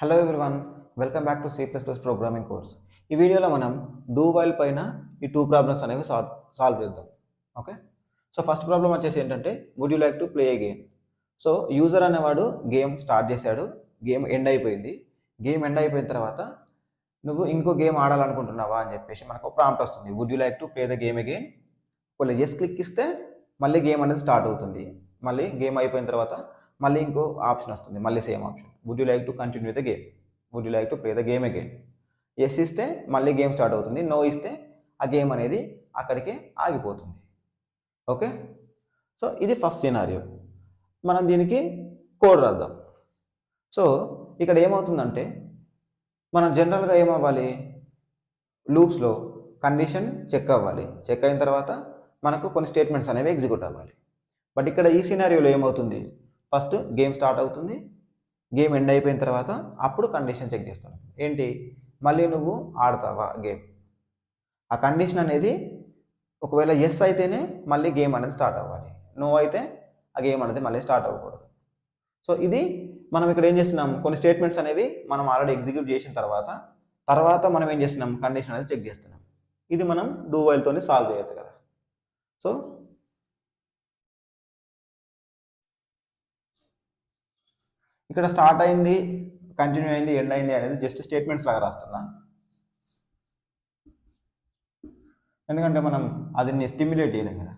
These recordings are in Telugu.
Hello everyone, welcome back to C++ programming course. ఈ వీడియోలో మనం డూ వైల్ పైన ఈ టూ ప్రాబ్లమ్స్ అనేవి సాల్వ్ చేద్దాం. ఓకే, సో ఫస్ట్ ప్రాబ్లం వచ్చేసి ఏంటంటే would you like to play a game. So user అనేవాడు గేమ్ స్టార్ట్ చేశాడు, గేమ్ ఎండ్ అయిపోయింది. గేమ్ ఎండ్ అయిపోయిన తర్వాత నువ్వు ఇంకో గేమ్ ఆడాలనుకుంటున్నావా అని చెప్పేసి మనకు ఒక ప్రాంప్ట్ వస్తుంది, would you like to play the game again. ఒకవేళ ఎస్ క్లిక్ ఇస్తే మళ్ళీ గేమ్ అనేది స్టార్ట్ అవుతుంది. మళ్ళీ గేమ్ అయిపోయిన తర్వాత మళ్ళీ ఇంకో ఆప్షన్ వస్తుంది, మళ్ళీ same option, would you like to continue the game, would you like to play the game again. Yes ఇస్తే మళ్ళీ గేమ్ స్టార్ట్ అవుతుంది, నో ఇస్తే ఆ గేమ్ అనేది అక్కడికే ఆగిపోతుంది. ఓకే, సో ఇది ఫస్ట్ సినారియో. మనం దీనికి కోడ్ రాద్దాం. సో ఇక్కడ ఏమవుతుందంటే మనం జనరల్గా ఏమవ్వాలి, లూప్స్లో కండిషన్ చెక్ అవ్వాలి, చెక్ అయిన తర్వాత మనకు కొన్ని స్టేట్మెంట్స్ అనేవి ఎగ్జిక్యూట్ అవ్వాలి. బట్ ఇక్కడ ఈ సినారియోలో ఏమవుతుంది, ఫస్ట్ గేమ్ స్టార్ట్ అవుతుంది, గేమ్ ఎండ్ అయిపోయిన తర్వాత అప్పుడు కండిషన్ చెక్ చేస్తాం. ఏంటి, మళ్ళీ నువ్వు ఆడతావా గేమ్. ఆ కండిషన్ అనేది ఒకవేళ ఎస్ అయితేనే మళ్ళీ గేమ్ అనేది స్టార్ట్ అవ్వాలి, నో అయితే ఆ గేమ్ అనేది మళ్ళీ స్టార్ట్ అవ్వకూడదు. సో ఇది మనం ఇక్కడ ఏం చేస్తున్నాం, కొన్ని స్టేట్మెంట్స్ అనేవి మనం ఆల్రెడీ ఎగ్జిక్యూట్ చేసిన తర్వాత మనం ఏం చేస్తున్నాం, కండిషన్ అనేది చెక్ చేస్తున్నాం. ఇది మనం డూ వైల్తోనే సాల్వ్ చేయొచ్చు కదా. సో ఇక్కడ స్టార్ట్ అయింది, కంటిన్యూ అయింది, ఎండ్ అయింది అనేది జస్ట్ స్టేట్మెంట్స్ లాగా రాస్తున్నా, ఎందుకంటే మనం అది స్టిమ్యులేట్ చేయలేం కదా.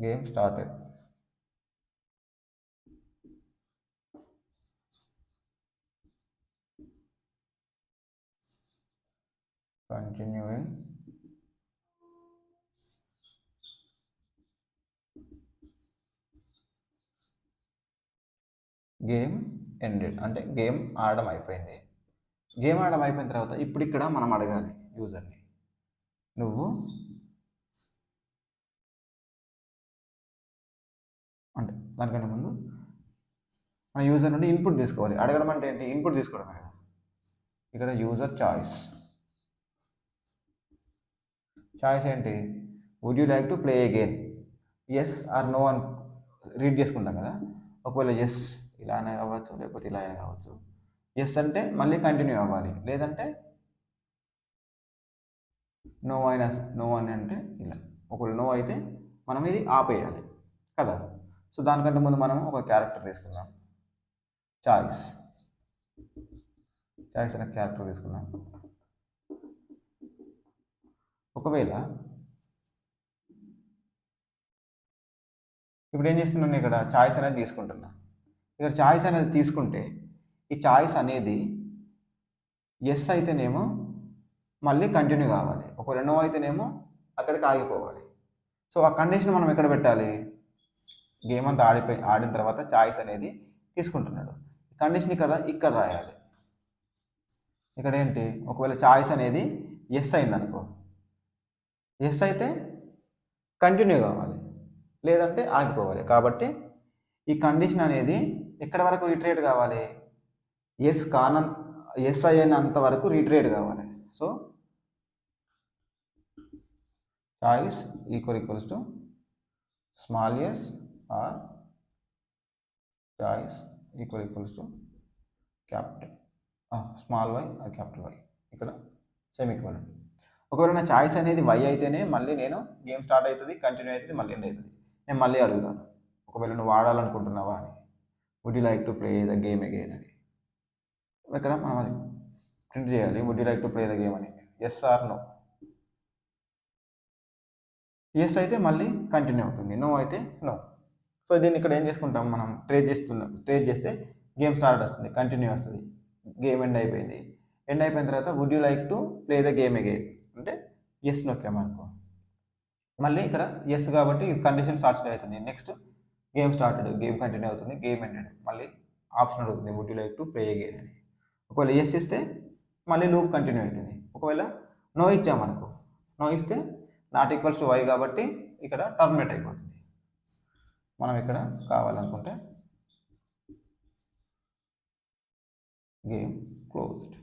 Game started, continuing, game ended, అంటే గేమ్ ఆడడం అయిపోయింది. గేమ్ ఆడడం అయిపోయిన తర్వాత ఇప్పుడు ఇక్కడ మనం అడగాలి యూజర్ని, నువ్వు అంటే దానికంటే ముందు మన యూజర్ నుండి ఇన్పుట్ తీసుకోవాలి. అడగడం అంటే ఏంటి, ఇన్పుట్ తీసుకోవడమే కదా. ఇక్కడ యూజర్ చాయిస్ ఏంటి, would you like to play a game, yes or no అని రీడ్ చేసుకుంటాం కదా. ఒకవేళ ఎస్ ఇలానే కావచ్చు, లేకపోతే ఇలా అయినా కావచ్చు. ఎస్ అంటే మళ్ళీ కంటిన్యూ అవ్వాలి, లేదంటే నో అని అంటే ఇలా. ఒకవేళ నో అయితే మనం ఇది ఆపేయాలి కదా. సో దానికంటే ముందు మనం ఒక క్యారెక్టర్ తీసుకుందాం, చాయిస్ అనే క్యారెక్టర్ తీసుకుందాం. ఒకవేళ ఇప్పుడు ఏం చేస్తున్నాను, ఇక్కడ చాయిస్ అనేది తీసుకుంటున్నా. ఇక్కడ చాయిస్ అనేది తీసుకుంటే ఈ చాయిస్ అనేది ఎస్ అయితేనేమో మళ్ళీ కంటిన్యూ కావాలి, ఒకవేళ నో అయితేనేమో అక్కడికి ఆగిపోవాలి. సో ఆ కండిషన్ మనం ఎక్కడ పెట్టాలి, గేమ్ అంతా ఆడిన తర్వాత చాయిస్ అనేది తీసుకుంటున్నాడు, కండిషన్ ఇక్కడ రాయాలి. ఇక్కడ ఏంటి, ఒకవేళ చాయిస్ అనేది ఎస్ అయిందనుకో, ఎస్ అయితే కంటిన్యూ కావాలి, లేదంటే ఆగిపోవాలి. కాబట్టి ఈ కండిషన్ అనేది ఎక్కడ వరకు రిట్రేట్ కావాలి, ఎస్ అయినంత వరకు రిట్రేట్ కావాలి. So choice equals to small s or choice equals to capital small y or capital y. ఇక్కడ సెమీకోలన్. ఒకవేళ నా చాయిస్ అనేది వై అయితేనే మళ్ళీ నేను గేమ్ స్టార్ట్ అవుతుంది, కంటిన్యూ అవుతుంది, మళ్ళీ ఎండ్ అవుతుంది. నేను మళ్ళీ అడుగుతాను, ఒకవేళ నువ్వు ఆడాలనుకుంటున్నావా అని, would you like to play the game again అని. ఇక్కడ మనం అది ప్రింట్ చేయాలి, would you like to play the game అని. Yes or no. ఎస్ అయితే మళ్ళీ కంటిన్యూ అవుతుంది, నో అయితే నో. సో దీన్ని ఇక్కడ ఏం చేసుకుంటాం, మనం ట్రేస్ చేస్తే గేమ్ స్టార్ట్ వస్తుంది, కంటిన్యూ వస్తుంది, గేమ్ ఎండ్ అయిపోయింది. ఎండ్ అయిపోయిన తర్వాత would you like to play the game again అంటే ఎస్ నొక్కామనుకో, మళ్ళీ ఇక్కడ ఎస్ కాబట్టి కండిషన్ సాటిస్ఫై అవుతుంది. Next game started, game continue అవుతుంది, గేమ్ ఎండెడ్, మళ్ళీ ఆప్షన్ అడుగుతుంది would you like to play again అని. ఒకవేళ ఎస్ ఇస్తే మళ్ళీ లూప్ కంటిన్యూ అవుతుంది. ఒకవేళ నో ఇచ్చామనుకో, నో ఇస్తే నాట్ ఈక్వల్స్ టు వై కాబట్టి ఇక్కడ టర్మినేట్ అయిపోతుంది. మనం ఇక్కడ కావాలనుకుంటే గేమ్ క్లోజ్డ్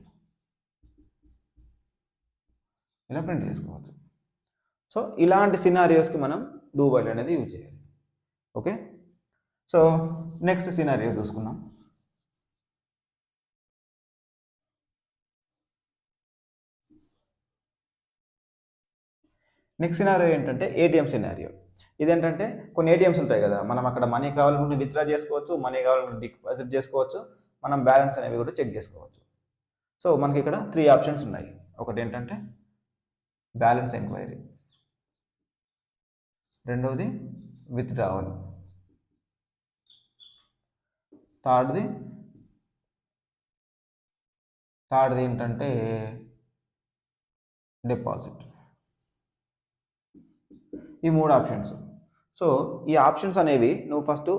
ఇలా ప్రింట్ చేసుకోవచ్చు. సో ఇలాంటి సినారియోస్కి మనం డూ వైల్ అనేది యూజ్ చేయాలి. ఓకే, సో నెక్స్ట్ సినారియో చూసుకుందాం. నెక్స్ట్ సినారియో ఏంటంటే ఏటీఎం సినారియో. ఇదేంటంటే కొన్ని ఏటీఎంస్ ఉంటాయి కదా, మనం అక్కడ మనీ కావాలనుకుంటే విత్డ్రా చేసుకోవచ్చు, మనీ కావాలనుకుంటే డిపాజిట్ చేసుకోవచ్చు, మనం బ్యాలెన్స్ అనేవి కూడా చెక్ చేసుకోవచ్చు. సో మనకి ఇక్కడ 3 ఆప్షన్స్ ఉన్నాయి. ఒకటి ఏంటంటే బ్యాలెన్స్ ఎంక్వైరీ, రెండవది విత్డ్రావల్, థర్డ్ది ఏంటంటే డిపాజిట్. ఈ 3 ఆప్షన్స్. సో ఈ ఆప్షన్స్ అనేవి నువ్వు ఫస్ట్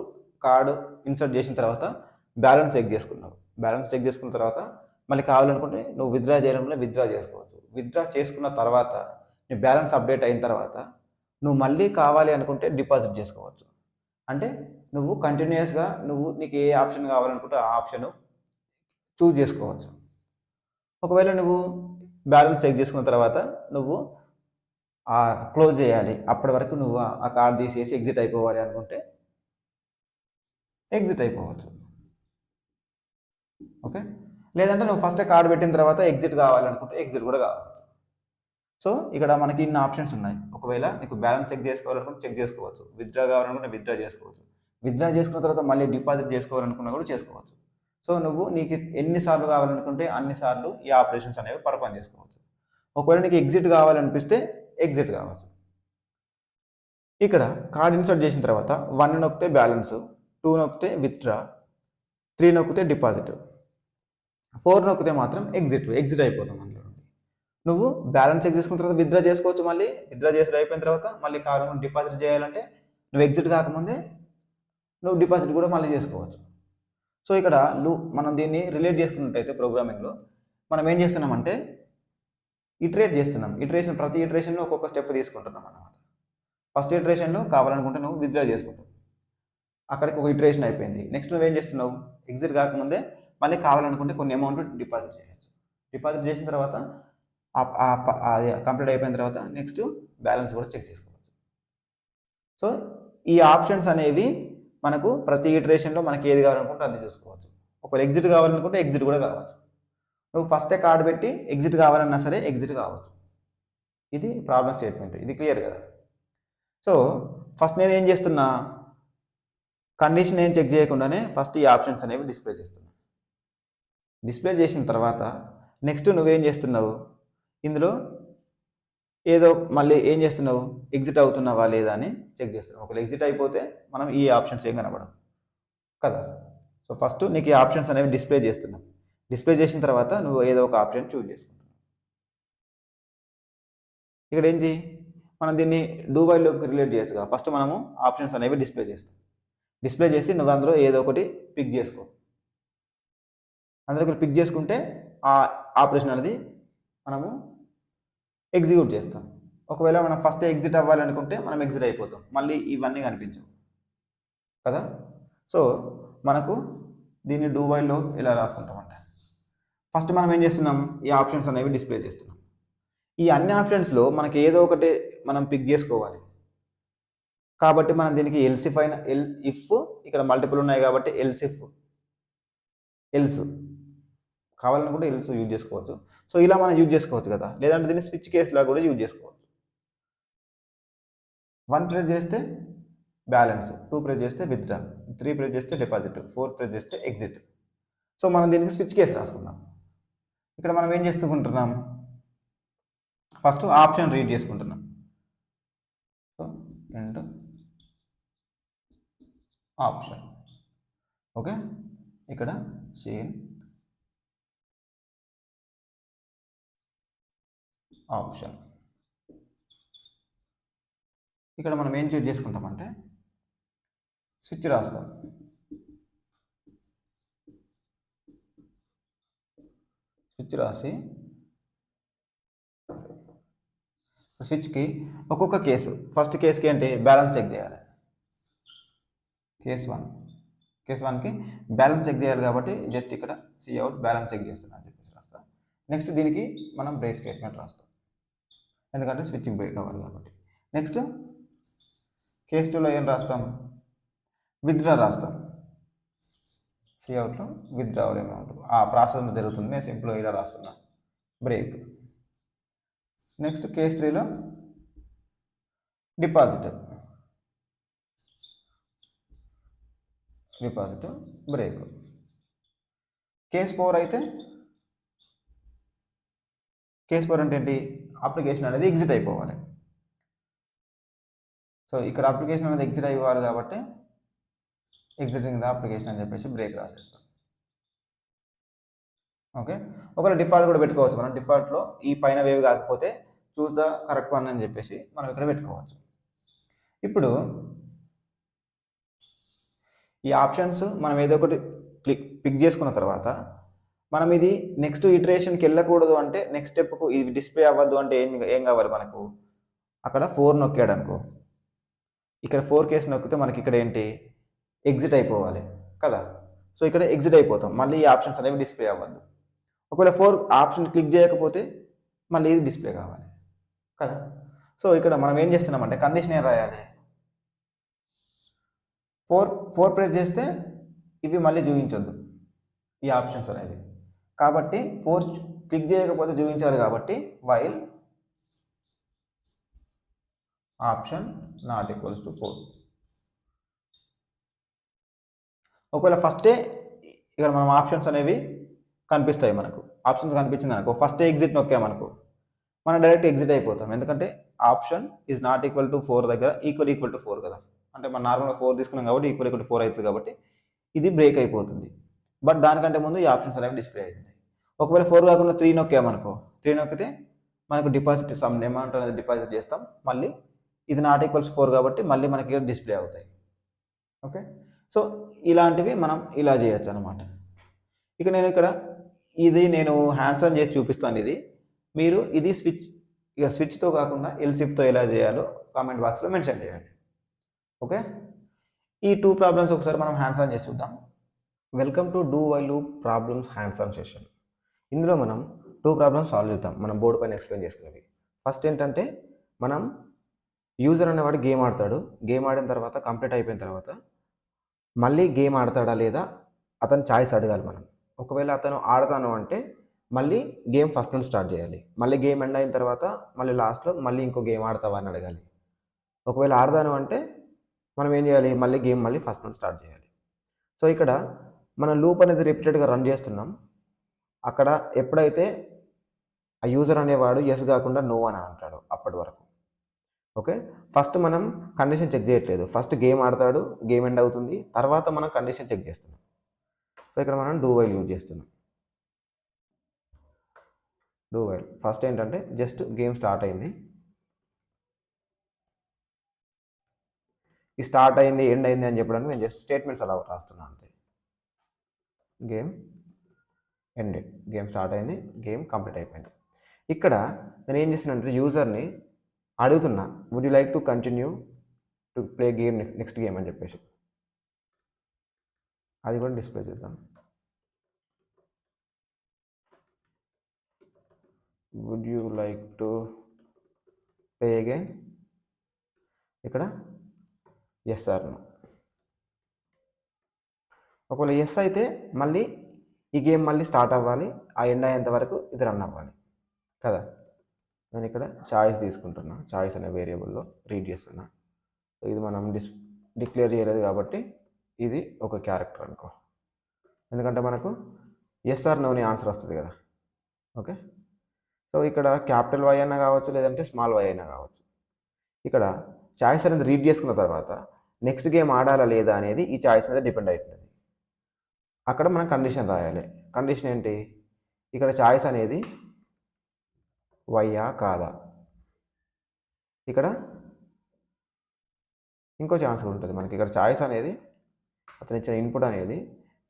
కార్డు ఇన్సర్ట్ చేసిన తర్వాత బ్యాలెన్స్ చెక్ చేసుకున్నావు. బ్యాలెన్స్ చెక్ చేసుకున్న తర్వాత మళ్ళీ కావాలనుకుంటే నువ్వు విత్డ్రా చేయాలనుకుంటే విత్డ్రా చేసుకోవచ్చు. విత్డ్రా చేసుకున్న తర్వాత నీ బ్యాలెన్స్ అప్డేట్ అయిన తర్వాత నువ్వు మళ్ళీ కావాలి అనుకుంటే డిపాజిట్ చేసుకోవచ్చు. అంటే నువ్వు కంటిన్యూస్గా నీకు ఏ ఆప్షన్ కావాలనుకుంటే ఆ ఆప్షన్ చూజ్ చేసుకోవచ్చు. ఒకవేళ నువ్వు బ్యాలెన్స్ చెక్ చేసుకున్న తర్వాత నువ్వు క్లోజ్ చేయాలి, అప్పటి వరకు నువ్వు ఆ కార్డ్ తీసేసి ఎగ్జిట్ అయిపోవాలి అనుకుంటే ఎగ్జిట్ అయిపోవచ్చు. ఓకే, లేదంటే నువ్వు ఫస్ట్ కార్డ్ పెట్టిన తర్వాత ఎగ్జిట్ కావాలనుకుంటే ఎగ్జిట్ కూడా కావచ్చు. సో ఇక్కడ మనకి ఇన్ని ఆప్షన్స్ ఉన్నాయి. ఒకవేళ నీకు బ్యాలెన్స్ చెక్ చేసుకోవాలనుకుంటే చెక్ చేసుకోవచ్చు, విత్డ్రా కావాలనుకుంటే విత్డ్రా చేసుకోవచ్చు, విత్డ్రా చేసుకున్న తర్వాత మళ్ళీ డిపాజిట్ చేసుకోవాలనుకున్నా కూడా చేసుకోవచ్చు. సో నీకు ఎన్నిసార్లు కావాలనుకుంటే అన్నిసార్లు ఈ ఆపరేషన్స్ అనేవి పర్ఫామ్ చేసుకోవచ్చు. ఒకవేళ నీకు ఎగ్జిట్ కావాలనిపిస్తే ఎగ్జిట్ కావచ్చు. ఇక్కడ కార్డ్ ఇన్సర్ట్ చేసిన తర్వాత 1 నొక్కితే బ్యాలెన్స్, 2 నొక్కితే విత్డ్రా, 3 నొక్కితే డిపాజిట్, 4 నొక్కితే మాత్రం ఎగ్జిట్ అయిపోతాం అందులో. నువ్వు బ్యాలెన్స్ చెక్ చేసుకున్న తర్వాత విత్డ్రా చేసుకోవచ్చు, మళ్ళీ విత్డ్రా చేసి అయిపోయిన తర్వాత మళ్ళీ కావాలనుకుంటే డిపాజిట్ చేయాలంటే నువ్వు ఎగ్జిట్ కాకముందే నువ్వు డిపాజిట్ కూడా మళ్ళీ చేసుకోవచ్చు. సో ఇక్కడ మనం దీన్ని రిలేట్ చేసుకున్నట్టయితే ప్రోగ్రామింగ్లో మనం ఏం చేస్తున్నామంటే ఇటరేట్ చేస్తున్నాం. ప్రతి ఇటరేషన్లో ఒక్కొక్క స్టెప్ తీసుకుంటున్నాం అన్నమాట. ఫస్ట్ ఇటరేషన్లో కావాలనుకుంటే నువ్వు విత్డ్రా చేసుకుంటావు, అక్కడికి ఒక ఇటరేషన్ అయిపోయింది. నెక్స్ట్ నువ్వేం చేస్తున్నావు, ఎగ్జిట్ కాకముందే మళ్ళీ కావాలనుకుంటే కొన్ని అమౌంట్ డిపాజిట్ చేయొచ్చు. డిపాజిట్ చేసిన తర్వాత అది కంప్లీట్ అయిపోయిన తర్వాత నెక్స్ట్ బ్యాలెన్స్ కూడా చెక్ చేసుకోవచ్చు. సో ఈ ఆప్షన్స్ అనేవి మనకు ప్రతి ఇటరేషన్లో మనకి ఏది కావాలనుకుంటే అది చూసుకోవచ్చు. ఒకవేళ ఎగ్జిట్ కావాలనుకుంటే ఎగ్జిట్ కూడా కావచ్చు. నువ్వు ఫస్టే కార్డు పెట్టి ఎగ్జిట్ కావాలన్నా సరే ఎగ్జిట్ కావచ్చు. ఇది ప్రాబ్లం స్టేట్మెంట్. ఇది క్లియర్ కదా. సో ఫస్ట్ నేను ఏం చేస్తున్నా, కండిషన్ ఏం చెక్ చేయకుండానే ఫస్ట్ ఈ ఆప్షన్స్ అనేవి డిస్ప్లే చేస్తున్నా. డిస్ప్లే చేసిన తర్వాత నెక్స్ట్ నువ్వేం చేస్తున్నావు, ఇందులో ఏదో మళ్ళీ ఏం చేస్తున్నావు, ఎగ్జిట్ అవుతున్నావా లేదా అని చెక్ చేస్తున్నావు. ఒకవేళ ఎగ్జిట్ అయిపోతే మనం ఈ ఆప్షన్స్ ఏం కనబడవు కదా. సో ఫస్ట్ నీకు ఈ ఆప్షన్స్ అనేవి డిస్ప్లే చేస్తున్నావు. డిస్ప్లే చేసిన తర్వాత నువ్వు ఏదో ఒక ఆప్షన్ చూజ్ చేసుకుంటావు. ఇక్కడ ఏంటి, మనం దీన్ని డూ వైల్లోకి రిలేట్ చేయొచ్చుగా. ఫస్ట్ మనము ఆప్షన్స్ అనేవి డిస్ప్లే చేస్తాం. డిస్ప్లే చేసి నువ్వు అందులో ఏదో ఒకటి పిక్ చేసుకో. అందులో ఒకటి పిక్ చేసుకుంటే ఆ ఆపరేషన్ అనేది మనము ఎగ్జిక్యూట్ చేస్తాం. ఒకవేళ మనం ఫస్ట్ ఎగ్జిట్ అవ్వాలనుకుంటే మనం ఎగ్జిట్ అయిపోతాం, మళ్ళీ ఇవన్నీ కనిపించవు కదా. సో మనకు దీన్ని డూ వైల్లో ఇలా రాసుకుంటామంట. ఫస్ట్ మనం ఏం చేస్తున్నాం, ఈ ఆప్షన్స్ అనేవి డిస్ప్లే చేస్తున్నాం. ఈ అన్ని ఆప్షన్స్లో మనకి ఏదో ఒకటి మనం పిక్ చేసుకోవాలి కాబట్టి మనం దీనికి ఎల్సిఫ్ అయిన ఇఫ్ ఇక్కడ మల్టిపుల్ ఉన్నాయి కాబట్టి ఎల్స్ కావాలనుకుంటే ఎల్స్ యూజ్ చేసుకోవచ్చు. సో ఇలా మనం యూజ్ చేసుకోవచ్చు కదా. లేదంటే దీన్ని స్విచ్ కేసులా కూడా యూజ్ చేసుకోవచ్చు. 1 ప్రెస్ చేస్తే బ్యాలెన్స్, 2 ప్రెస్ చేస్తే విత్డ్రా, 3 ప్రెస్ చేస్తే డిపాజిట్, 4 ప్రెస్ చేస్తే ఎగ్జిట్. సో మనం దీనికి స్విచ్ కేసు రాసుకుందాం. ఇక్కడ మనం ఏం చేసుకుంటున్నాం, ఫస్ట్ ఆప్షన్ రీడ్ చేసుకుంటున్నాం. సో అండ్ ఆప్షన్ ఓకే, ఇక్కడ సేమ్ ఆప్షన్. ఇక్కడ మనం ఏం చూజ్ చేసుకుంటామంటే స్విచ్ రాస్తాం. స్విచ్ రాసి స్విచ్కి ఒక్కొక్క కేసు, ఫస్ట్ కేసుకి ఏంటి బ్యాలెన్స్ చెక్ చేయాలి. కేస్ 1కి బ్యాలెన్స్ చెక్ చేయాలి కాబట్టి జస్ట్ ఇక్కడ సిఅవుట్ బ్యాలెన్స్ చెక్ చేస్తున్నా అని చెప్పేసి రాస్తాం. నెక్స్ట్ దీనికి మనం బ్రేక్ స్టేట్మెంట్ రాస్తాం, ఎందుకంటే స్విచ్చింగ్ బ్రేక్ అవ్వాలి కాబట్టి. నెక్స్ట్ కేస్ 2లో ఏం రాస్తాం, విత్డ్రా రాస్తాం. సిఅవుట్లో విత్డ్రావల్ అమౌంట్ ఆ ప్రాసెస్ అంతా జరుగుతుంది. నేను సింపుల్గా ఇలా రాస్తున్నా బ్రేక్. నెక్స్ట్ కేస్ 3లో డిపాజిట్ బ్రేక్. కేస్ 4 అయితే కేస్ 4 అంటే ఏంటి, అప్లికేషన్ అనేది ఎగ్జిట్ అయిపోవాలి. సో ఇక్కడ అప్లికేషన్ అనేది ఎగ్జిట్ అయిపోవాలి కాబట్టి ఎగ్జిటింగ్ ద అప్లికేషన్ అని చెప్పేసి బ్రేక్ రాసేస్తాం. ఓకే, ఒకవేళ డిఫాల్ట్ కూడా పెట్టుకోవచ్చు మనం. డిఫాల్ట్లో ఈ పైన వేవ్ కాకపోతే చూస్ ద కరెక్ట్ వన్ అని చెప్పేసి మనం ఇక్కడ పెట్టుకోవచ్చు. ఇప్పుడు ఈ ఆప్షన్స్ మనం ఏదో ఒకటి పిక్ చేసుకున్న తర్వాత మనం ఇది నెక్స్ట్ ఇటరేషన్కి వెళ్ళకూడదు అంటే, నెక్స్ట్ స్టెప్కు ఇది డిస్ప్లే అవ్వద్దు అంటే ఏం కావాలి మనకు, అక్కడ 4 నొక్కాడు అనుకో, ఇక్కడ 4 కేసు నొక్కితే మనకి ఇక్కడ ఏంటి ఎగ్జిట్ అయిపోవాలి కదా. సో ఇక్కడ ఎగ్జిట్ అయిపోతాం, మళ్ళీ ఈ ఆప్షన్స్ అనేవి డిస్ప్లే అవ్వద్దు. ఒకవేళ 4 ఆప్షన్ క్లిక్ చేయకపోతే మళ్ళీ ఇది డిస్ప్లే కావాలి కదా. సో ఇక్కడ మనం ఏం చేస్తున్నామంటే కండిషన్ ఏం రాయాలి, 4 ప్రెస్ చేస్తే ఇవి మళ్ళీ చూపించొద్దు ఈ ఆప్షన్స్ అనేవి. కాబట్టి 4 క్లిక్ చేయకపోతే చూపించాలి కాబట్టి while option not equals to 4. ఒకవేళ ఫస్టే ఇక్కడ మనం ఆప్షన్స్ అనేవి కనిపిస్తాయి, మనకు ఆప్షన్స్ కనిపించింది అనుకో, ఫస్ట్ ఎగ్జిట్ నొక్కామనుకో మనం డైరెక్ట్ ఎగ్జిట్ అయిపోతాం. ఎందుకంటే option is not equal to 4 దగ్గర ఈక్వల్ టు 4 కదా, అంటే మనం నార్మల్గా 4 తీసుకున్నాం కాబట్టి ఈక్వల్ టు 4 అవుతుంది కాబట్టి ఇది బ్రేక్ అయిపోతుంది. బట్ దానికంటే ముందు ఈ ఆప్షన్స్ అనేవి డిస్ప్లే అవుతుంది. ఒకవేళ 4 కాకుండా 3 నొక్కామనుకో, 3 నొక్కితే మనకు డిపాజిట్ సమ్ అమౌంట్ అనేది డిపాజిట్ చేస్తాం, మళ్ళీ ఇది నాట్ ఈక్వల్స్ 4 కాబట్టి మళ్ళీ మనకి డిస్ప్లే అవుతాయి. ఓకే, సో ఇలాంటివి మనం ఇలా చేయొచ్చు అనమాట. ఇక నేను ఇక్కడ ఇది నేను హ్యాండ్స్ ఆన్ చేసి చూపిస్తాను. ఇది మీరు ఇది స్విచ్తో కాకుండా ఎల్సిఫ్తో ఎలా చేయాలో కామెంట్ బాక్స్లో మెన్షన్ చేయండి. ఓకే, ఈ 2 ప్రాబ్లమ్స్ ఒకసారి మనం హ్యాండ్స్ ఆన్ చేసి చూద్దాం. Welcome to do while loop problems hands on session. ఇందులో మనం 2 ప్రాబ్లమ్స్ సాల్వ్ చేద్దాం, మనం బోర్డు పైన ఎక్స్ప్లెయిన్ చేసుకునేవి. ఫస్ట్ ఏంటంటే మనం యూజర్ అనేవాడు గేమ్ ఆడతాడు, గేమ్ ఆడిన తర్వాత కంప్లీట్ అయిపోయిన తర్వాత మళ్ళీ గేమ్ ఆడతాడా లేదా అతను ఛాయిస్ అడగాలి మనం. ఒకవేళ అతను ఆడతాను అంటే మళ్ళీ గేమ్ ఫస్ట్ నుంచి స్టార్ట్ చేయాలి. మళ్ళీ గేమ్ ఎండ్ అయిన తర్వాత మళ్ళీ లాస్ట్లో మళ్ళీ ఇంకో గేమ్ ఆడతావా అని అడగాలి. ఒకవేళ ఆడతాను అంటే మనం ఏం చేయాలి, మళ్ళీ గేమ్ మళ్ళీ ఫస్ట్ నుంచి స్టార్ట్ చేయాలి. సో ఇక్కడ మనం లూప్ అనేది రిపీటెడ్గా రన్ చేస్తున్నాం. అక్కడ ఎప్పుడైతే ఆ యూజర్ అనేవాడు ఎస్ కాకుండా నో అని అంటాడు అప్పటి వరకు. ఓకే, ఫస్ట్ మనం కండిషన్ చెక్ చేయట్లేదు, ఫస్ట్ గేమ్ ఆడతాడు, గేమ్ ఎండ్ అవుతుంది, తర్వాత మనం కండిషన్ చెక్ చేస్తున్నాం. సో ఇక్కడ మనం డూ వైల్ యూజ్ చేస్తున్నాం. డూ వైల్ ఫస్ట్ ఏంటంటే జస్ట్ గేమ్ స్టార్ట్ అయింది, ఈ స్టార్ట్ అయింది ఎండ్ అయింది అని చెప్పడానికి నేను జస్ట్ స్టేట్మెంట్స్ అలా రాస్తున్నాను అంతే. గేమ్ ఎండెడ్, గేమ్ స్టార్ట్ అయింది, గేమ్ కంప్లీట్ అయిపోయింది. ఇక్కడ నేను ఏం చేస్తున్నానంటే యూజర్ని అడుగుతున్నా, would you like to continue to play game next game అని చెప్పేసి. అది కూడా డిస్ప్లే చేద్దాం. Would you like to play again, ఇక్కడ ఎస్ ఆర్ నో. ఒకవేళ ఎస్ అయితే మళ్ళీ ఈ గేమ్ మళ్ళీ స్టార్ట్ అవ్వాలి, ఆ ఎండ్ అయ్యేంత వరకు ఇది రన్ అవ్వాలి కదా. నేను ఇక్కడ చాయిస్ తీసుకుంటున్నా, చాయిస్ అనే వేరియబుల్లో రీడ్ చేస్తున్నా. సో ఇది మనం డిక్లేర్ చేయలేదు కాబట్టి ఇది ఒక క్యారెక్టర్ అనుకో, ఎందుకంటే మనకు ఎస్ ఆర్ నో అని ఆన్సర్ వస్తుంది కదా. ఓకే, సో ఇక్కడ క్యాపిటల్ వై అయినా కావచ్చు, లేదంటే స్మాల్ వై అయినా కావచ్చు. ఇక్కడ చాయిస్ అనేది రీడ్ చేసుకున్న తర్వాత నెక్స్ట్ గేమ్ ఆడాలా లేదా అనేది ఈ చాయిస్ మీద డిపెండ్ అవుతుంది. అక్కడ మనం కండిషన్ రాయాలి. కండిషన్ ఏంటి, ఇక్కడ చాయిస్ అనేది వైయా కాదా. ఇక్కడ ఇంకో ఛాన్స్ కూడా ఉంటుంది మనకి. ఇక్కడ చాయిస్ అనేది అతను ఇచ్చిన ఇన్పుట్ అనేది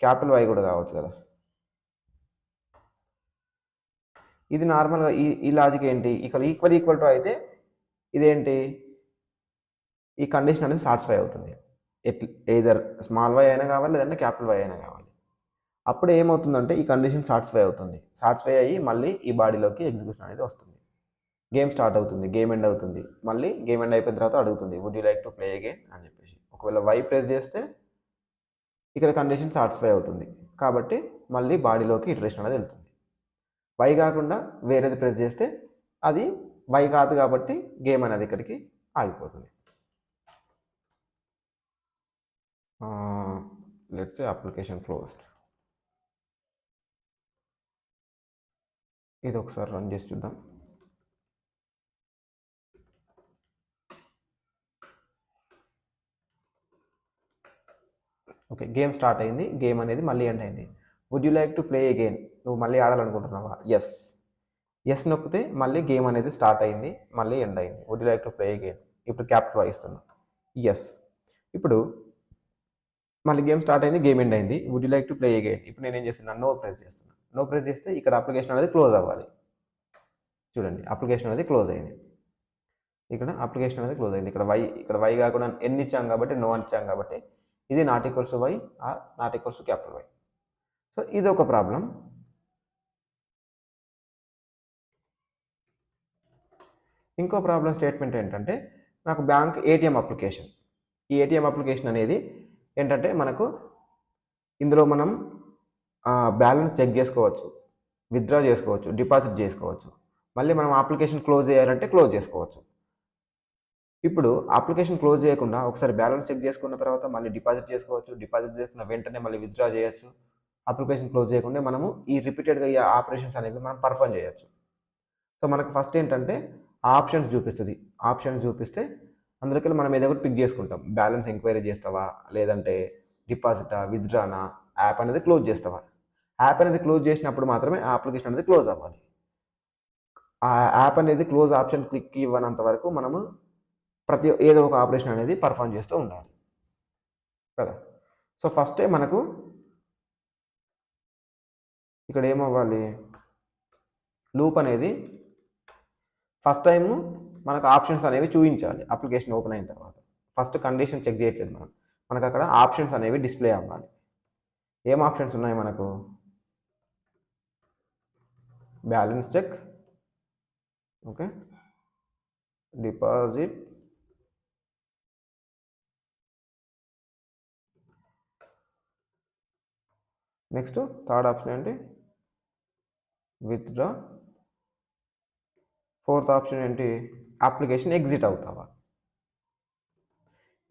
క్యాపిటల్ వై కూడా కావచ్చు కదా. ఇది నార్మల్గా ఈ లాజిక్ ఏంటి, ఇక్కడ ఈక్వల్ టు అయితే ఇదేంటి, ఈ కండిషన్ అనేది సాటిస్ఫై అవుతుంది. ఎయిదర్ స్మాల్ వై అయినా కావాలి, లేదంటే క్యాపిటల్ వై అయినా కావాలి. అప్పుడు ఏమవుతుందంటే ఈ కండిషన్ సాటిస్ఫై అవుతుంది, సాటిస్ఫై అయ్యి మళ్ళీ ఈ బాడీలోకి ఎగ్జిక్యూషన్ అనేది వస్తుంది. గేమ్ స్టార్ట్ అవుతుంది, గేమ్ ఎండ్ అవుతుంది, మళ్ళీ గేమ్ ఎండ్ అయిపోయిన తర్వాత అడుగుతుంది would you like to play again అని చెప్పేసి. ఒకవేళ వై ప్రెస్ చేస్తే ఇక్కడ కండిషన్ సాటిస్ఫై అవుతుంది కాబట్టి మళ్ళీ బాడీలోకి ఇటరేషన్ అనేది వెళ్తుంది. వై కాకుండా వేరేది ప్రెస్ చేస్తే అది వై కాదు కాబట్టి గేమ్ అనేది ఇక్కడికి ఆగిపోతుంది. Let's say application closed. ఇది ఒకసారి రన్ చేసి చూద్దాం. ఓకే, గేమ్ స్టార్ట్ అయింది. గేమ్ అనేది మళ్ళీ ఎండ్ అయింది. Would you like to play again? నువ్వు మళ్ళీ ఆడాలనుకుంటున్నావా? ఎస్. ఎస్ నొక్కితే మళ్ళీ గేమ్ అనేది స్టార్ట్ అయింది, మళ్ళీ ఎండ్ అయింది. Would you like to play again? ఇప్పుడు క్యాపిటల్ ఇస్తున్నా. ఎస్. ఇప్పుడు మళ్ళీ గేమ్ స్టార్ట్ అయింది, గేమ్ ఎండ్ అయింది. Would you like to play again? ఇప్పుడు నేను ఏం చేస్తున్నాను? నో ప్రెస్ చేస్తున్నాను. నో ప్రెస్ చేస్తే ఇక్కడ అప్లికేషన్ అనేది క్లోజ్ అవ్వాలి. చూడండి, అప్లికేషన్ అనేది క్లోజ్ అయింది. ఇక్కడ అప్లికేషన్ అనేది క్లోజ్ అయింది. ఇక్కడ వై కాకుండా ఎన్ని ఇచ్చాం కాబట్టి నో అని ఇచ్చాం కాబట్టి ఇది not equals to Y or not equals to capital Y. So ఇది ఒక ప్రాబ్లం. ఇంకో ప్రాబ్లం స్టేట్మెంట్ ఏంటంటే నాకు బ్యాంక్ ఏటీఎం అప్లికేషన్. ఈ ఏటీఎం అప్లికేషన్ అనేది ఏంటంటే మనకు ఇందులో మనం బ్యాలెన్స్ చెక్ చేసుకోవచ్చు, విత్డ్రా చేసుకోవచ్చు, డిపాజిట్ చేసుకోవచ్చు. మళ్ళీ మనం అప్లికేషన్ క్లోజ్ చేయాలంటే క్లోజ్ చేసుకోవచ్చు. ఇప్పుడు అప్లికేషన్ క్లోజ్ చేయకుండా ఒకసారి బ్యాలెన్స్ చెక్ చేసుకున్న తర్వాత మళ్ళీ డిపాజిట్ చేసుకోవచ్చు, డిపాజిట్ చేసుకున్న వెంటనే మళ్ళీ విత్డ్రా చేయొచ్చు. అప్లికేషన్ క్లోజ్ చేయకుండా మనము ఈ రిపీటెడ్గా ఈ ఆపరేషన్స్ అనేవి మనం పర్ఫామ్ చేయొచ్చు. సో మనకు ఫస్ట్ ఏంటంటే ఆప్షన్స్ చూపిస్తుంది. ఆప్షన్స్ చూపిస్తే అందులోకి మనం ఏదో ఒకటి పిక్ చేసుకుంటాం. బ్యాలెన్స్ ఎంక్వైరీ చేస్తావా, లేదంటే డిపాజిటా, విత్డ్రానా, యాప్ అనేది క్లోజ్ చేస్తావా? యాప్ అనేది క్లోజ్ చేసినప్పుడు మాత్రమే ఆ అప్లికేషన్ అనేది క్లోజ్ అవ్వాలి. ఆ యాప్ అనేది క్లోజ్ ఆప్షన్ క్లిక్ ఇవ్వనంత వరకు మనము ఏదో ఒక ఆపరేషన్ అనేది పర్ఫామ్ చేస్తూ ఉండాలి కదా. సో ఫస్టే మనకు ఇక్కడ ఏమవ్వాలి, లూప్ అనేది ఫస్ట్ టైము మనకు ఆప్షన్స్ అనేవి చూపించాలి. అప్లికేషన్ ఓపెన్ అయిన తర్వాత ఫస్ట్ కండిషన్ చెక్ చేయట్లేదు మనకు అక్కడ ఆప్షన్స్ అనేవి డిస్ప్లే అవ్వాలి. ఏం ఆప్షన్స్ ఉన్నాయి మనకు? Balance check, okay, deposit, next third option ఏంటి? విత్డ్రా. ఫోర్త్ ఆప్షన్ ఏంటి? అప్లికేషన్ ఎగ్జిట్ అవుతావా?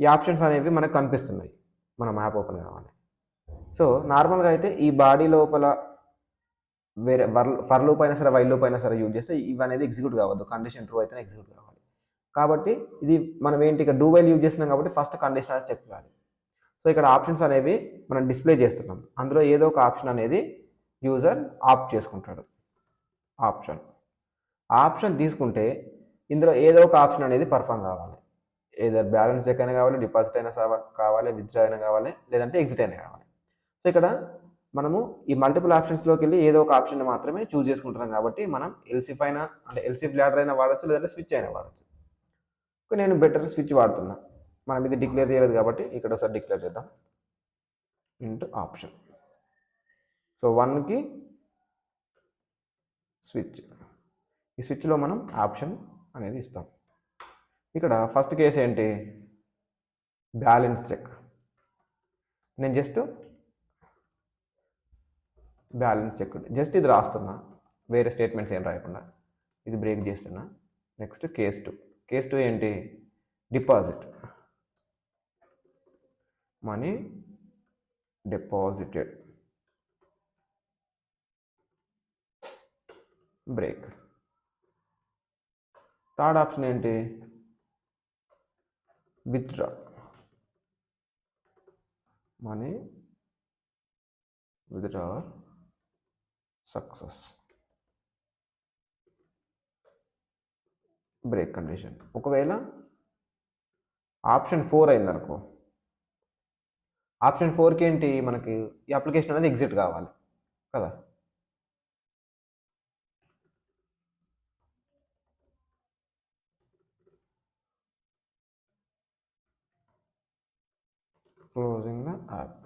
ఈ ఆప్షన్స్ అనేవి మనకు కనిపిస్తున్నాయి మనం యాప్ ఓపెన్ కావాలి. సో నార్మల్గా అయితే ఈ బాడీ లోపల వేరే ఫర్ లూప్ అయినా సరే, వైల్ లూప్ అయినా సరే యూజ్ చేస్తే ఇవి అనేది ఎగ్జిక్యూట్ కావద్దు. కండిషన్ ట్రూ అయితేనే ఎగ్జిక్యూట్ కావాలి. కాబట్టి ఇది మనం ఏంటి, ఇక్కడ డూ వైల్ యూజ్ చేస్తున్నాం కాబట్టి ఫస్ట్ కండిషన్ అనేది చెక్ కావాలి. సో ఇక్కడ ఆప్షన్స్ అనేవి మనం డిస్ప్లే చేస్తున్నాం. అందులో ఏదో ఒక ఆప్షన్ అనేది యూజర్ ఆప్ట్ చేసుకుంటాడు. ఆప్షన్ తీసుకుంటే ఇందులో ఏదో ఒక ఆప్షన్ అనేది పర్ఫామ్ కావాలి. ఏదో బ్యాలెన్స్ చెక్ అయినా కావాలి, డిపాజిట్ అయినా కావాలి, విత్డ్రా అయినా కావాలి, లేదంటే ఎగ్జిట్ అయినా కావాలి. సో ఇక్కడ మనము ఈ మల్టిపుల్ ఆప్షన్స్లోకి వెళ్ళి ఏదో ఒక ఆప్షన్ మాత్రమే చూస్ చేసుకుంటున్నాం కాబట్టి మనం ఎల్సిఫ్ అయినా, అంటే ఎల్సిఫ్ ల్యాడర్ అయినా వాడచ్చు, లేదంటే స్విచ్ అయినా వాడచ్చు. నేను బెటర్ స్విచ్ వాడుతున్నా. మనం ఇది డిక్లేర్ చేయలేదు కాబట్టి ఇక్కడ ఒకసారి డిక్లేర్ చేద్దాం. Int option. సో 1కి స్విచ్. ఈ స్విచ్లో మనం ఆప్షన్ అనేది ఇస్తాం. ఇక్కడ ఫస్ట్ కేసు ఏంటి? Balance check. నేను జస్ట్ బ్యాలెన్స్ చెక్ జస్ట్ ఇది రాస్తున్నా, వేరే స్టేట్మెంట్స్ ఏం రాయకుండా ఇది బ్రేక్ చేస్తున్నా. నెక్స్ట్ కేస్ టూ ఏంటి? Deposit. Money deposited, break. Third option ఏంటి? Withdraw. Money withdraw success, break condition. ఒకవేళ ఆప్షన్ 4 అయిందనుకో, ఆప్షన్ 4కి ఏంటి, మనకి ఈ అప్లికేషన్ అనేది ఎగ్జిట్ కావాలి కదా. Closing the app.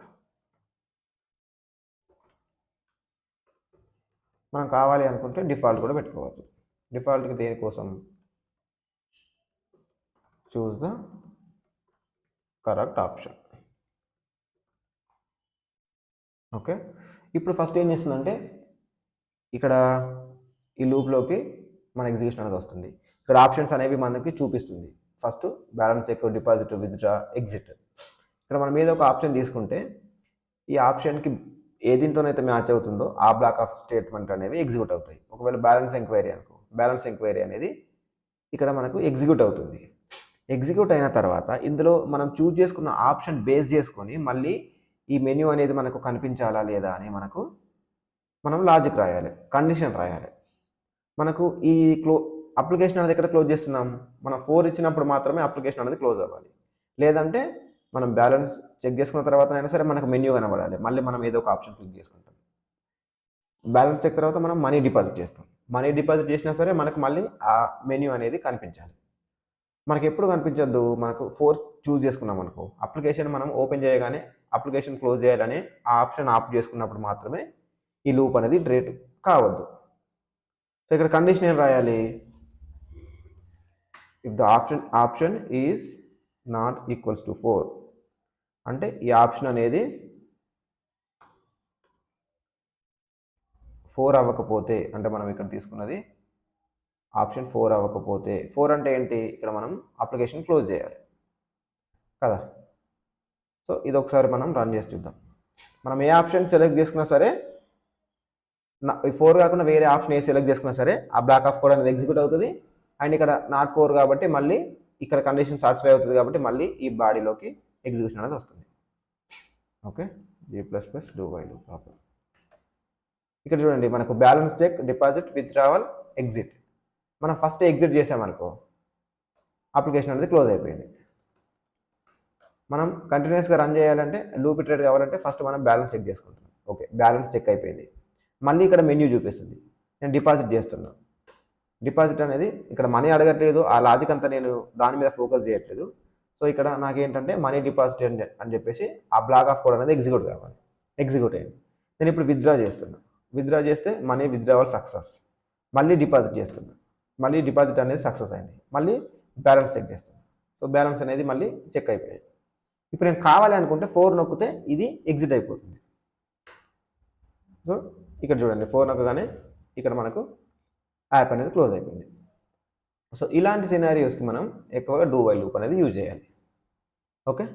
మనం కావాలి అనుకుంటే డిఫాల్ట్ కూడా పెట్టుకోవచ్చు. డిఫాల్ట్కి దేనికోసం? Choose the correct option. Okay, ఇప్పుడు ఫస్ట్ ఏం చేస్తుందంటే ఇక్కడ ఈ లూప్లోకి మన ఎగ్జిక్యూషన్ అనేది వస్తుంది. ఇక్కడ ఆప్షన్స్ అనేవి మనకి చూపిస్తుంది. First balance check, deposit, withdraw, exit. ఇక్కడ మనం మీద ఒక ఆప్షన్ తీసుకుంటే ఈ ఆప్షన్కి ఏదింతోనైతే మ్యాచ్ అవుతుందో ఆ బ్లాక్ ఆఫ్ స్టేట్మెంట్ అనేవి ఎగ్జిక్యూట్ అవుతాయి. ఒకవేళ బ్యాలెన్స్ ఎంక్వైరీ అనుకో, బ్యాలెన్స్ ఎంక్వైరీ అనేది ఇక్కడ మనకు ఎగ్జిక్యూట్ అవుతుంది. ఎగ్జిక్యూట్ అయిన తర్వాత ఇందులో మనం చూజ్ చేసుకున్న ఆప్షన్ బేస్ చేసుకొని మళ్ళీ ఈ మెన్యూ అనేది మనకు కనిపించాలా లేదా అని మనం లాజిక్ రాయాలి, కండిషన్ రాయాలి. మనకు ఈ అప్లికేషన్ అనేది ఎక్కడ క్లోజ్ చేస్తున్నాం, మనం 4 ఇచ్చినప్పుడు మాత్రమే అప్లికేషన్ అనేది క్లోజ్ అవ్వాలి. లేదంటే మనం బ్యాలెన్స్ చెక్ చేసుకున్న తర్వాత అయినా సరే మనకు మెన్యూ కనబడాలి. మళ్ళీ మనం ఏదో ఒక ఆప్షన్ క్లిక్ చేసుకుంటాం. బ్యాలెన్స్ చెక్ తర్వాత మనం మనీ డిపాజిట్ చేస్తాం. మనీ డిపాజిట్ చేసినా సరే మనకు మళ్ళీ ఆ మెన్యూ అనేది కనిపించాలి. మనకి ఎప్పుడు కనిపించద్దు, మనకు 4 చూస్ చేసుకున్నాం అనుకో, అప్లికేషన్ మనం ఓపెన్ చేయగానే అప్లికేషన్ క్లోజ్ చేయాలని ఆ ఆప్షన్ ఆఫ్ చేసుకున్నప్పుడు మాత్రమే ఈ లూప్ అనేది డ్రేట్ కావద్దు. సో ఇక్కడ కండిషన్ ఏం రాయాలి, if the option is not equals to 4, అంటే ఈ ఆప్షన్ అనేది 4 అవ్వకపోతే, అంటే మనం ఇక్కడ తీసుకున్నది ఆప్షన్ 4 అవ్వకపోతే, 4 అంటే ఏంటి, ఇక్కడ మనం అప్లికేషన్ క్లోజ్ చేయాలి కదా. సో ఇది ఒకసారి మనం రన్ చేసి చూద్దాం. మనం ఏ ఆప్షన్ సెలెక్ట్ చేసుకున్నా సరే, 4 కాకుండా వేరే ఆప్షన్ ఏ సెలెక్ట్ చేసుకున్నా సరే ఆ బ్లాక్ ఆఫ్ కోడ్ అనేది ఎగ్జిక్యూట్ అవుతుంది. అండ్ ఇక్కడ నాట్ 4 కాబట్టి మళ్ళీ ఇక్కడ కండిషన్ సాటిస్ఫై అవుతుంది కాబట్టి మళ్ళీ ఈ బాడీలోకి ఎగ్జిక్యూషన్ అనేది వస్తుంది. Okay, G++ do while loop problem. ఇక్కడ చూడండి మనకు balance check, deposit, withdrawal, exit. మనం ఫస్ట్ ఎగ్జిట్ చేసామనుకో అప్లికేషన్ అనేది క్లోజ్ అయిపోయింది. మనం కంటిన్యూస్గా రన్ చేయాలంటే, లూప్ ఇటరేట్ కావాలంటే ఫస్ట్ మనం బ్యాలెన్స్ చెక్ చేసుకుంటాం. ఓకే, బ్యాలెన్స్ చెక్ అయిపోయింది. మళ్ళీ ఇక్కడ మెన్యూ చూపిస్తుంది. నేను డిపాజిట్ చేస్తున్నాను. డిపాజిట్ అనేది ఇక్కడ మనీ అడగట్లేదు, ఆ లాజిక్ అంతా నేను దాని మీద ఫోకస్ చేయట్లేదు. సో ఇక్కడ నాకేంటంటే మనీ డిపాజిట్ అని చెప్పేసి ఆ బ్లాక్ ఆఫ్ కోడ్ అనేది ఎగ్జిక్యూట్ కావాలి. ఎగ్జిక్యూట్ అయింది. నేను ఇప్పుడు విత్డ్రా చేస్తున్నాను. విత్డ్రా చేస్తే మనీ విత్డ్రావల్ సక్సెస్. మళ్ళీ డిపాజిట్ చేస్తున్నాను. మళ్ళీ డిపాజిట్ అనేది సక్సెస్ అయింది. మళ్ళీ బ్యాలెన్స్ చెక్ చేస్తున్నాను. సో బ్యాలెన్స్ అనేది మళ్ళీ చెక్ అయిపోయాయి. ఇప్పుడు నేను కావాలి అనుకుంటే 4 నొక్కితే ఇది ఎగ్జిట్ అయిపోతుంది. సో ఇక్కడ చూడండి 4 నొక్కగానే ఇక్కడ మనకు యాప్ అనేది క్లోజ్ అయిపోయింది. సో ఇలాంటి సినారియోస్కి మనం ఎక్కువగా డూ వైల్ లూప్ అనేది యూజ్ చేయాలి. Okay,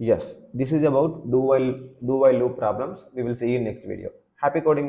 yes, this is about do while loop problems. We will see you in next video. Happy coding.